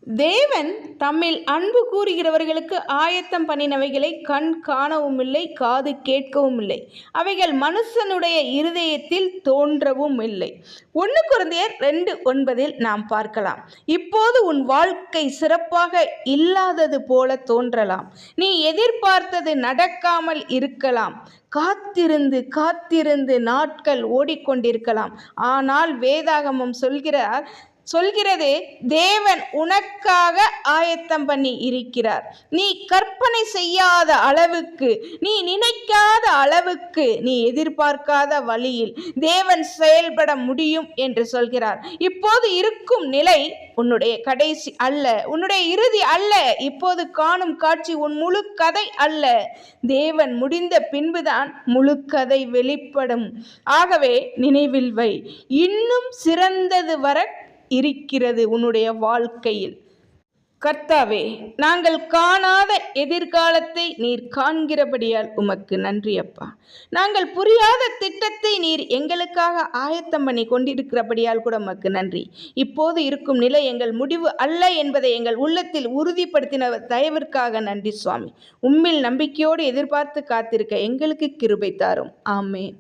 தேவன் தம்மில் அன்பு கூறுகிறவர்களுக்கு ஆயத்தம் பண்ணினவைகளை கண் காணவும் இல்லை, காது கேட்கவும் இல்லை. அவைகள் மனுஷனுடைய இருதயத்தில் தோன்றவும் இல்லை. 1 கொரிந்தியர் 2:9 நாம் பார்க்கலாம். இப்போது உன் வாழ்க்கை சிறப்பாக இல்லாதது போல தோன்றலாம். நீ எதிர்பார்த்தது நடக்காமல் இருக்கலாம். காத்திருந்து காத்திருந்து நாட்கள் ஓடிக்கொண்டிருக்கலாம். ஆனால் வேதாகமம் சொல்கிறது தேவன் உனக்காக ஆயத்தம் பண்ணி இருக்கிறார். நீ கற்பனை செய்யாத அளவுக்கு, நீ நினைக்காத அளவுக்கு, நீ எதிர்பார்க்காத வழியில் தேவன் செயல்பட முடியும் என்று சொல்கிறார். இப்போது இருக்கும் நிலை உன்னுடைய கடைசி அல்ல, உன்னுடைய இறுதி அல்ல. இப்போது காணும் காட்சி உன் முழு கதை அல்ல. தேவன் முடிந்த பின்புதான் முழு கதை வெளிப்படும். ஆகவே நினைவில் வை, இன்னும் சிறந்தது வர இருக்கிறது உன்னுடைய வாழ்க்கையில். கர்த்தாவே, நாங்கள் காணாத எதிர்காலத்தை நீர் காண்கிறபடியால் உமக்கு நன்றி அப்பா. நாங்கள் புரியாத திட்டத்தை நீர் எங்களுக்காக ஆயத்தம் பண்ணி கொண்டிருக்கிறபடியால் கூட உமக்கு நன்றி. இப்போது இருக்கும் நிலை எங்கள் முடிவு அல்ல என்பதை எங்கள் உள்ளத்தில் உறுதிப்படுத்தின தயவிற்காக நன்றி சுவாமி. உம்மில் நம்பிக்கையோடு எதிர்பார்த்து காத்திருக்க எங்களுக்கு கிருபை தாரும். ஆமென்.